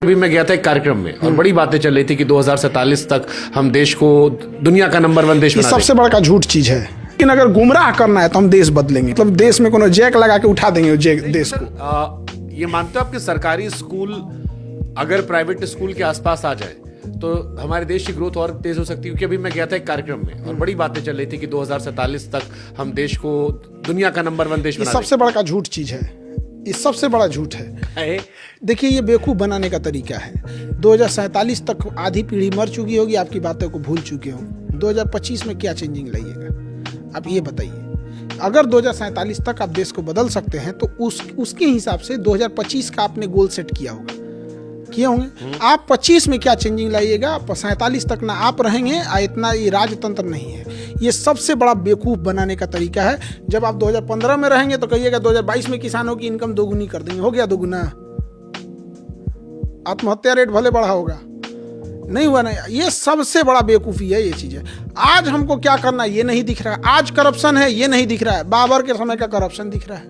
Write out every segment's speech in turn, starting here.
अभी मैं गया था एक कार्यक्रम में और बड़ी बातें चल रही थी कि 2047 तक हम देश को दुनिया का नंबर 1 देश ये बना सबसे बड़ा झूठ चीज है। लेकिन अगर गुमराह करना है तो हम देश बदलेंगे, मतलब देश में कोनो जैक लगा के उठा देंगे देश को। ये मानते हो आप कि सरकारी स्कूल अगर प्राइवेट स्कूल के आसपास आ जाए तो हमारे देश की ग्रोथ और तेज हो सकती है? क्योंकि अभी मैं गया था एक कार्यक्रम में और बड़ी बातें चल रही थी कि 2047 तक हम देश को दुनिया का नंबर 1 देश ये बना सबसे बड़ा झूठ चीज है। ये सबसे बड़ा झूठ है। देखिए, ये बेवकूफ़ बनाने का तरीका है। 2047 तक आधी पीढ़ी मर चुकी होगी, आपकी बातों को भूल चुके हो। 2025 में क्या चेंजिंग लाइएगा आप ये बताइए। अगर 2047 तक आप देश को बदल सकते हैं तो उसके हिसाब से 2025 का आपने गोल सेट किया होगा, किए होंगे। आप 25 में क्या चेंजिंग लाइएगा, 47 तक ना आप रहेंगे, इतना ये राजतंत्र नहीं है। ये सबसे बड़ा बेवकूफ़ बनाने का तरीका है। जब आप 2015 में रहेंगे तो कहिएगा 2022 में किसानों की इनकम दोगुनी कर देंगे। हो गया दोगुना? आत्महत्या रेट भले बढ़ा होगा, नहीं हुआ ना। ये सबसे बड़ा बेवकूफ़ी है ये चीज़ें। आज हमको क्या करना है ये नहीं दिख रहा है। आज करप्शन है ये नहीं दिख रहा है। बाबर के समय का करप्शन दिख रहा है।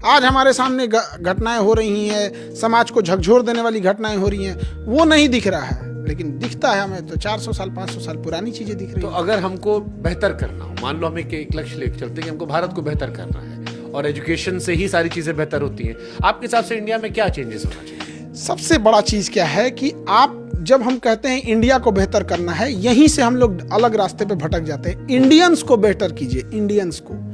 आज हमारे सामने घटनाएं हो रही हैं, समाज को झकझोर देने वाली घटनाएं हो रही हैं, वो नहीं दिख रहा है। लेकिन दिखता है हमें तो 400 साल 500 साल पुरानी चीजें दिख रही हैं। तो अगर हमको बेहतर करना हो, मान लो हमें एक लक्ष्य लेकर चलते हैं कि हमको भारत को बेहतर करना है और एजुकेशन से ही सारी चीजें बेहतर होती हैं, आपके हिसाब से इंडिया में क्या चेंजेस होना चाहिए? सबसे बड़ा चीज क्या है कि आप जब हम कहते हैं इंडिया को बेहतर करना है, यहीं से हम लोग अलग रास्ते पे भटक जाते हैं। इंडियंस को बेहतर कीजिए, इंडियंस को।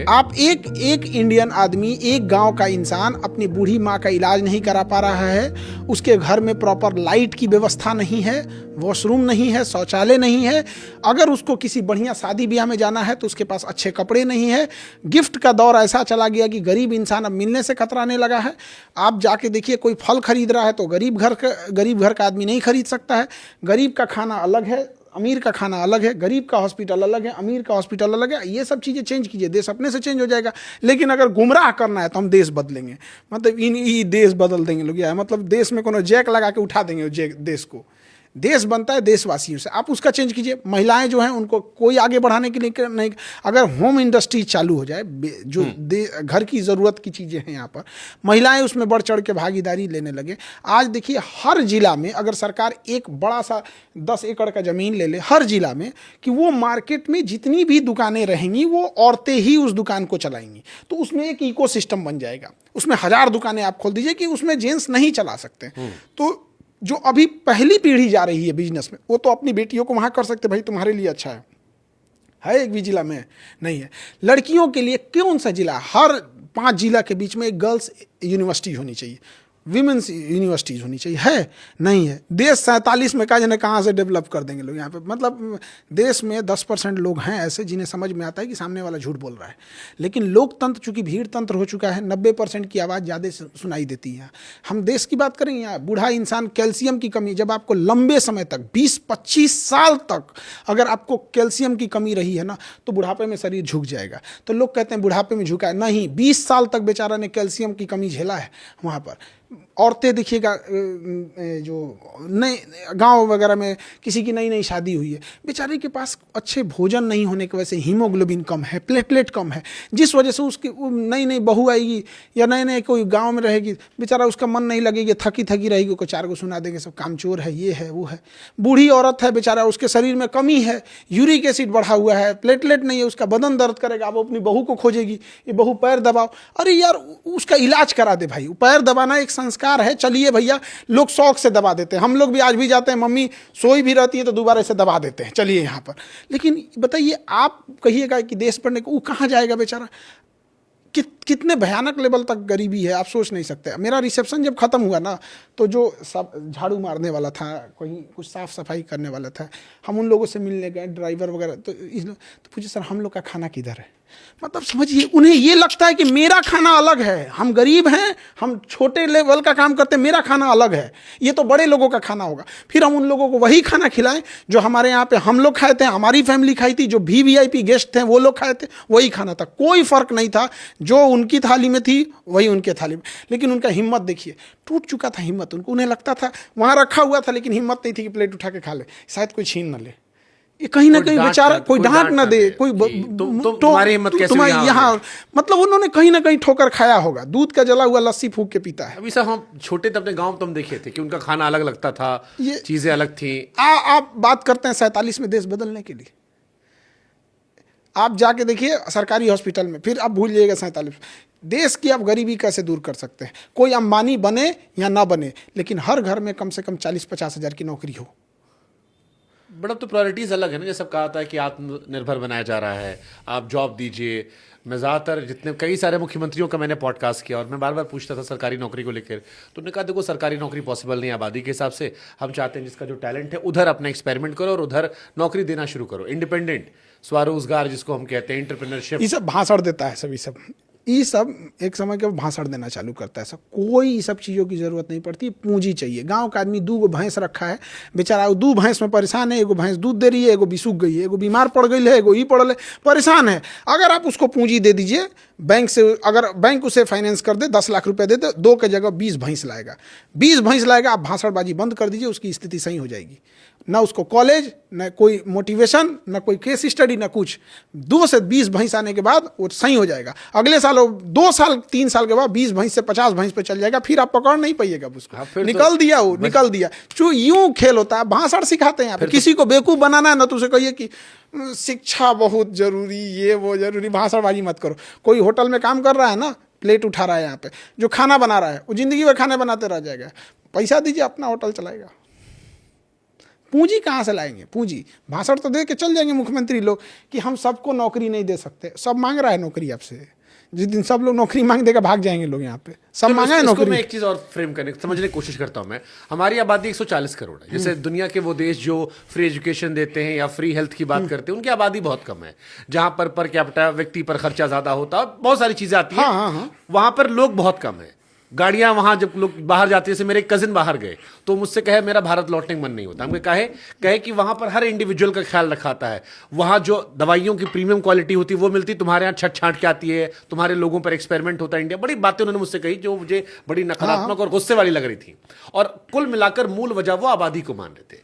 आप एक इंडियन आदमी, एक गांव का इंसान अपनी बूढ़ी माँ का इलाज नहीं करा पा रहा है, उसके घर में प्रॉपर लाइट की व्यवस्था नहीं है, वॉशरूम नहीं है, शौचालय नहीं है। अगर उसको किसी बढ़िया शादी ब्याह में जाना है तो उसके पास अच्छे कपड़े नहीं है। गिफ्ट का दौर ऐसा चला गया कि गरीब इंसान अब मिलने से कतराने लगा है। आप जाके देखिए, कोई फल खरीद रहा है तो गरीब घर का आदमी नहीं खरीद सकता है। गरीब का खाना अलग है, अमीर का खाना अलग है। गरीब का हॉस्पिटल अलग है, अमीर का हॉस्पिटल अलग है। ये सब चीज़ें चेंज कीजिए, देश अपने से चेंज हो जाएगा। लेकिन अगर गुमराह करना है तो हम देश बदलेंगे, मतलब ये देश बदल देंगे लोग, या मतलब देश में कोनो जैक लगा के उठा देंगे देश को। देश बनता है देशवासियों से, आप उसका चेंज कीजिए। महिलाएं जो हैं उनको कोई आगे बढ़ाने के लिए नहीं। अगर होम इंडस्ट्री चालू हो जाए, जो घर की ज़रूरत की चीज़ें हैं यहाँ पर, महिलाएं उसमें बढ़ चढ़ के भागीदारी लेने लगे। आज देखिए, हर जिला में अगर सरकार एक बड़ा सा 10 एकड़ का ज़मीन ले ले हर जिला में, कि वो मार्केट में जितनी भी दुकानें रहेंगी वो औरतें ही उस दुकान को चलाएंगी, तो उसमें एक इकोसिस्टम बन जाएगा। उसमें 1000 दुकानें आप खोल दीजिए कि उसमें जेंट्स नहीं चला सकते। तो जो अभी पहली पीढ़ी जा रही है बिजनेस में, वो तो अपनी बेटियों को वहाँ कर सकते, भाई तुम्हारे लिए अच्छा है। एक भी जिला में नहीं है। लड़कियों के लिए कौन सा जिला, हर 5 जिला के बीच में एक गर्ल्स यूनिवर्सिटी होनी चाहिए, विमेंस यूनिवर्सिटीज़ होनी चाहिए, है नहीं है। देश 47 में कहाँ से डेवलप कर देंगे लोग यहाँ पे। मतलब देश में 10% लोग हैं ऐसे जिन्हें समझ में आता है कि सामने वाला झूठ बोल रहा है। लेकिन लोकतंत्र चूंकि भीड़ तंत्र हो चुका है, 90% की आवाज़ ज़्यादा सुनाई देती है। हम देश की बात करें, यहाँ बूढ़ा इंसान, कैल्शियम की कमी, जब आपको लंबे समय तक 20-25 साल तक अगर आपको कैल्शियम की कमी रही है ना, तो बुढ़ापे में शरीर झुक जाएगा। तो लोग कहते हैं बुढ़ापे में झुका है, नहीं, 20 साल तक बेचारा ने कैल्शियम की कमी झेला है वहाँ पर। औरतें देखिएगा, जो नए गांव वगैरह में किसी की नई नई शादी हुई है, बेचारे के पास अच्छे भोजन नहीं होने की वजह से हीमोग्लोबिन कम है, प्लेटलेट कम है, जिस वजह से उसकी नई नई बहू आएगी या नए नए कोई गांव में रहेगी, बेचारा उसका मन नहीं लगेगी, थकी थकी रहेगी, को 4 को सुना देंगे सब कामचोर है, ये है वो है। बूढ़ी औरत है, बेचारा उसके शरीर में कमी है, यूरिक एसिड बढ़ा हुआ है, प्लेटलेट नहीं है, उसका बदन दर्द करेगा, वो अपनी बहू को खोजेगी, ये बहू पैर दबाओ। अरे यार, उसका इलाज करा दे भाई। पैर दबाना एक संस्कार है, चलिए भैया, लोग शौक से दबा देते हैं। हम लोग भी आज भी जाते हैं, मम्मी सोई भी रहती है तो दोबारा से दबा देते हैं, चलिए यहाँ पर। लेकिन बताइए, आप कहिएगा कि देश पढ़ने को, वो कहाँ जाएगा बेचारा? कितने भयानक लेवल तक गरीबी है आप सोच नहीं सकते। मेरा रिसेप्शन जब खत्म हुआ ना, तो जो सब झाड़ू मारने वाला था, कहीं कुछ साफ सफाई करने वाला था, हम उन लोगों से मिलने गए, ड्राइवर वगैरह, तो पूछे सर हम लोग का खाना किधर है। मतलब समझिए, उन्हें ये लगता है कि मेरा खाना अलग है, हम गरीब हैं, हम छोटे लेवल का काम करते हैं, मेरा खाना अलग है, ये तो बड़े लोगों का खाना होगा। फिर हम उन लोगों को वही खाना खिलाएं जो हमारे यहाँ पे हम लोग खाए थे, हमारी फैमिली खाई थी, जो भी VIP गेस्ट थे वो लोग खाए थे, वही खाना था। कोई फर्क नहीं था, जो उनकी थाली में थी वही उनके थाली में। लेकिन उनका हिम्मत देखिए, टूट चुका था हिम्मत। उन्हें लगता था वहाँ रखा हुआ था, लेकिन हिम्मत नहीं थी कि प्लेट उठा के खा ले, शायद कोई छीन न ले। ये कहीं ना कहीं बेचारा कोई डांट ना दे, कोई तुम्हारी हिम्मत कैसे यहाँ मतलब उन्होंने कहीं ना कहीं ठोकर खाया होगा, दूध का जला हुआ लस्सी फूक के पीता है। अभी सर हम छोटे थे अपने गांव, तुम देखे थे कि उनका खाना अलग लगता था, चीजें अलग थी। आप बात करते हैं 47 में देश बदलने के लिए, आप जाके देखिए सरकारी हॉस्पिटल में, फिर आप भूल जाइएगा 47 देश की आप गरीबी कैसे दूर कर सकते हैं। कोई अंबानी बने या ना बने, लेकिन हर घर में कम से कम 40-50 हज़ार की नौकरी हो। बट अब तो प्रायोरिटीज अलग है ना, जैसे कहा था कि आत्मनिर्भर बनाया जा रहा है, आप जॉब दीजिए। मैं ज़्यादातर जितने कई सारे मुख्यमंत्रियों का मैंने पॉडकास्ट किया और मैं बार बार पूछता था सरकारी नौकरी को लेकर, तो उन्होंने कहा देखो सरकारी नौकरी पॉसिबल नहीं है आबादी के हिसाब से, हम चाहते हैं जिसका जो टैलेंट है उधर अपना एक्सपेरिमेंट करो और उधर नौकरी देना शुरू करो। इंडिपेंडेंट स्वरोजगार जिसको हम कहते हैं, एंटरप्रेन्योरशिप। ये सब भाषण देता है सभी सब, ये सब एक समय के भाषण देना चालू करता है सब। कोई सब चीज़ों की ज़रूरत नहीं पड़ती, पूंजी चाहिए। गांव का आदमी 2 भैंस रखा है, बेचारा 2 भैंस में परेशान है, एगो भैंस दूध दे रही है, एगो बिसूख गई है, एगो बीमार पड़ गई है, एगो ही पड़ल है, परेशान है। अगर आप उसको पूंजी दे दीजिए बैंक से, अगर बैंक उसे फाइनेंस कर दे, 10 लाख रुपए दे दे, 2 के जगह 20 भैंस लाएगा, 20 भैंस लाएगा। आप भाषणबाजी बंद कर दीजिए, उसकी स्थिति सही हो जाएगी। ना उसको कॉलेज, ना कोई मोटिवेशन, ना कोई केस स्टडी, ना कुछ। 2 से 20 भैंस आने के बाद वो सही हो जाएगा। अगले साल 2 साल 3 साल के बाद 20 भैंस से 50 भैंस पे चल जाएगा, फिर आप पकड़ नहीं पाइएगा उसको। निकल दिया वो, निकल दिया। जो यूं खेल होता है, भाषण सिखाते हैं। किसी को बेवकूफ बनाना है ना, तो उसे कहिए कि शिक्षा बहुत जरूरी, ये वो जरूरी, भाषणबाजी मत करो। कोई होटल में काम कर रहा है ना, प्लेट उठा रहा है यहाँ पे, जो खाना बना रहा है वो जिंदगी में खाने बनाते रह जाएगा। पैसा दीजिए, अपना होटल चलाएगा। पूंजी कहाँ से लाएंगे? पूंजी भाषण तो दे के चल जाएंगे मुख्यमंत्री लोग कि हम सबको नौकरी नहीं दे सकते। सब मांग रहा है नौकरी आपसे, जिस दिन सब लोग नौकरी मांग देगा भाग जाएंगे लोग यहाँ पे। सब मांगा है नौकरी। मैं एक चीज और फ्रेम करने समझने की कोशिश करता हूँ मैं। हमारी आबादी 140 करोड़ है। जैसे दुनिया के वो देश जो फ्री एजुकेशन देते हैं या फ्री हेल्थ की बात करते हैं, उनकी आबादी बहुत कम है। जहां पर कैपिटा व्यक्ति पर खर्चा ज्यादा होता है, बहुत सारी चीजें आती है, वहां पर लोग बहुत कम है। गाड़ियां वहां जब लोग बाहर जाते हैं, जैसे मेरे कजिन बाहर गए तो मुझसे कहे मेरा भारत लौटने का मन नहीं होता। हमने कहे कि वहां पर हर इंडिविजुअल का ख्याल रखा आता है। वहां जो दवाइयों की प्रीमियम क्वालिटी होती है वो मिलती, तुम्हारे यहाँ छट छांट के आती है, तुम्हारे लोगों पर एक्सपेरिमेंट होता है। इंडिया बड़ी बातें उन्होंने मुझसे कही जो मुझे बड़ी नकारात्मक और गुस्से वाली लग रही थी। और कुल मिलाकर मूल वजह वो आबादी को मान रहे थे।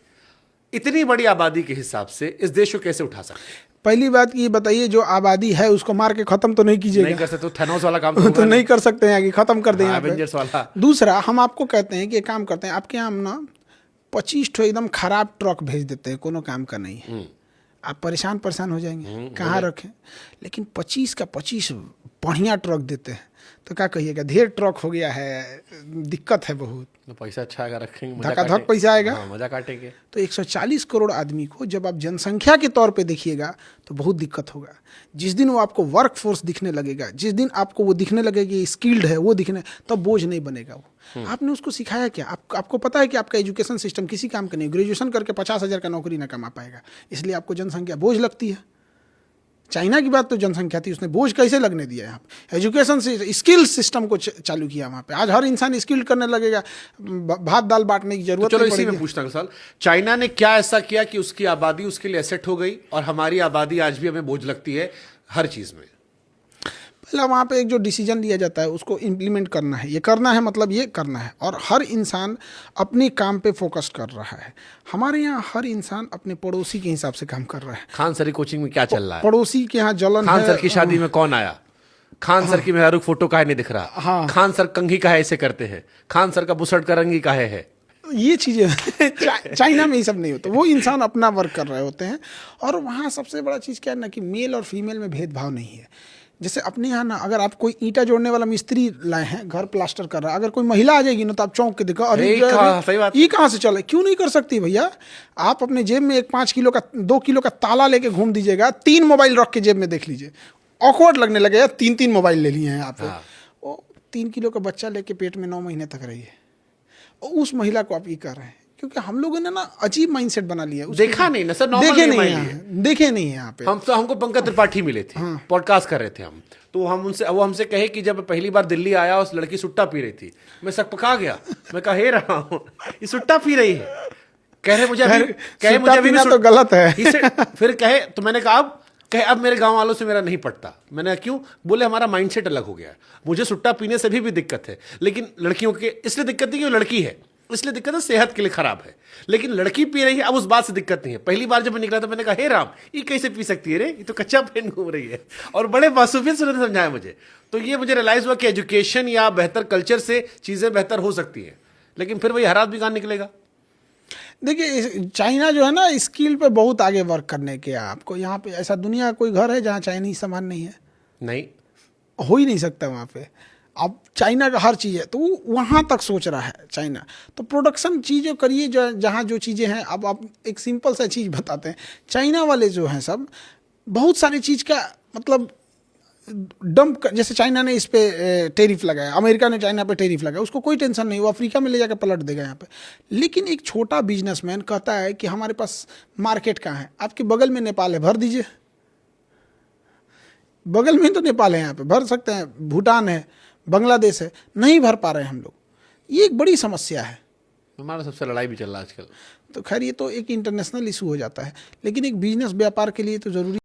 इतनी बड़ी आबादी के हिसाब से इस देश को कैसे उठा सकते? पहली बात ये बताइए, जो आबादी है उसको मार के खत्म तो नहीं कीजिएगा। नहीं कर सकते, थैनोस वाला काम तो नहीं कर सकते हैं कि खत्म कर दें एवेंजर्स वाला। दूसरा, हम आपको कहते हैं कि काम करते हैं, आपके यहाँ हम ना 25 ठो एकदम खराब ट्रक भेज देते हैं, कोनो काम का नहीं है। आप परेशान हो जाएंगे, कहाँ रखें। लेकिन 25 का 25 बढ़िया ट्रक देते हैं, तो क्या कहिएगा, ढेर ट्रक हो गया है, दिक्कत है बहुत। पैसा अच्छा आएगा, रखेंगे, धक्का पैसा आएगा, मजा काटेंगे। तो 140 करोड़ आदमी को जब आप जनसंख्या के तौर पे देखिएगा तो बहुत दिक्कत होगा। जिस दिन वो आपको वर्क फोर्स दिखने लगेगा, जिस दिन आपको वो दिखने लगेगा कि स्किल्ड है, वो दिखने, तब बोझ नहीं बनेगा वो। आपने उसको सिखाया क्या? आपको पता है कि आपका एजुकेशन सिस्टम किसी काम का नहीं। ग्रेजुएशन करके 50,000 का नौकरी ना कमा पाएगा, इसलिए आपको जनसंख्या बोझ लगती है। चाइना की बात तो जनसंख्या थी, उसने बोझ कैसे लगने दिया? यहाँ पे एजुकेशन से स्किल सिस्टम को चालू किया वहाँ पे। आज हर इंसान स्किल्ड करने लगेगा, भात दाल बांटने की जरूरत नहीं पड़ेगी। इसी में पूछना सवाल, चाइना ने क्या ऐसा किया कि उसकी आबादी उसके लिए एसेट हो गई और हमारी आबादी आज भी हमें बोझ लगती है हर चीज में? पहला वहाँ पे एक जो डिसीजन लिया जाता है उसको इम्प्लीमेंट करना है। ये करना है मतलब ये करना है, और हर इंसान अपने काम पे फोकस कर रहा है। हमारे यहाँ हर इंसान अपने पड़ोसी के हिसाब से काम कर रहा है। खान सर की कोचिंग में क्या चल रहा है? पड़ोसी के यहाँ जलन खान सर की शादी में कौन आया? खान सर की मेहरुख फोटो काहे नहीं दिख रहा? खान सर कंघी काहे ऐसे करते हैं? खान सर का बुसट का रंगी काहे है? ये चीज़ें चाइना में ये सब नहीं होता। वो इंसान अपना वर्क कर रहे होते हैं। और वहाँ सबसे बड़ा चीज़ क्या है ना, कि मेल और फीमेल में भेदभाव नहीं है। जैसे अपने यहाँ ना, अगर आप कोई ईंटा जोड़ने वाला मिस्त्री लाए हैं, घर प्लास्टर कर रहा है, अगर कोई महिला आ जाएगी ना, तो आप चौंक के देखो, अरे ये कहाँ से चला? क्यों नहीं कर सकती भैया? आप अपने जेब में एक 5 किलो का 2 किलो का ताला लेके घूम दीजिएगा, 3 मोबाइल रख के जेब में देख लीजिए, ऑकवर्ड लगने लगेगा। 3 मोबाइल ले लिए हैं आप। वो 3 किलो का बच्चा लेके पेट में 9 महीने तक रही है, उस महिला को आप ये कर रहे हैं। क्योंकि हम लोगों ने ना अजीब माइंडसेट बना लिया है। देखा नहीं ना सर, देखे नहीं यहाँ पे। हमको पंकज त्रिपाठी मिले थे, पॉडकास्ट कर रहे थे हम, तो वो हमसे कहे कि जब पहली बार दिल्ली आया, उस लड़की सुट्टा पी रही थी। मैं सकपका गया, मैं कह हे रहा हूँ ये सुट्टा पी रही है। कहे मुझे अभी तो गलत है। फिर कहे, तो मैंने कहा अब मेरे गांव वालों से मेरा नहीं पटता। मैंने क्यों? बोले हमारा माइंडसेट अलग हो गया है। मुझे सुट्टा पीने से भी दिक्कत है, लेकिन लड़कियों के इसलिए दिक्कत नहीं कि वो लड़की है, इसलिए दिक्कत है, सेहत के लिए खराब है। लेकिन लड़की पी रही है, अब उस बात से दिक्कत नहीं है। पहली बार जब मैं निकला था मैंने कहा हे राम, ये कैसे पी सकती है रे, ये तो कच्चा पेन घूम रही है। और बड़े मासूमियत से उन्होंने समझाया मुझे। तो ये मुझे रियलाइज हुआ कि एजुकेशन या बेहतर कल्चर से चीजें बेहतर हो सकती हैं, लेकिन फिर वही हरात भी कहाँ निकलेगा। देखिए चाइना जो है ना, स्किल पे बहुत आगे वर्क करने के। आपको यहाँ पे ऐसा दुनिया का कोई घर है जहाँ चाइनीज सामान नहीं है? नहीं, हो ही नहीं सकता वहाँ पे। अब चाइना का हर चीज़ है, तो वो वहाँ तक सोच रहा है चाइना। तो प्रोडक्शन चीज़ें करिए जो जहाँ जो चीज़ें हैं। अब आप एक सिंपल सा चीज़ बताते हैं, चाइना वाले जो हैं सब बहुत सारी चीज़ का मतलब डंप जैसे चाइना ने इस पे टेरिफ लगाया, अमेरिका ने चाइना पे टेरिफ लगाया, उसको कोई टेंशन नहीं, वो अफ्रीका में ले जाकर पलट देगा यहाँ पे। लेकिन एक छोटा बिजनेसमैन कहता है कि हमारे पास मार्केट कहाँ है? आपके बगल में नेपाल है, भर दीजिए। बगल में तो नेपाल है, यहाँ पे भर सकते हैं, भूटान है, बांग्लादेश है, नहीं भर पा रहे हैं हम लोग। ये एक बड़ी समस्या है। हमारा सबसे लड़ाई भी चल रहा है आजकल। तो खैर ये तो एक इंटरनेशनल इशू हो जाता है, लेकिन एक बिजनेस व्यापार के लिए तो जरूरी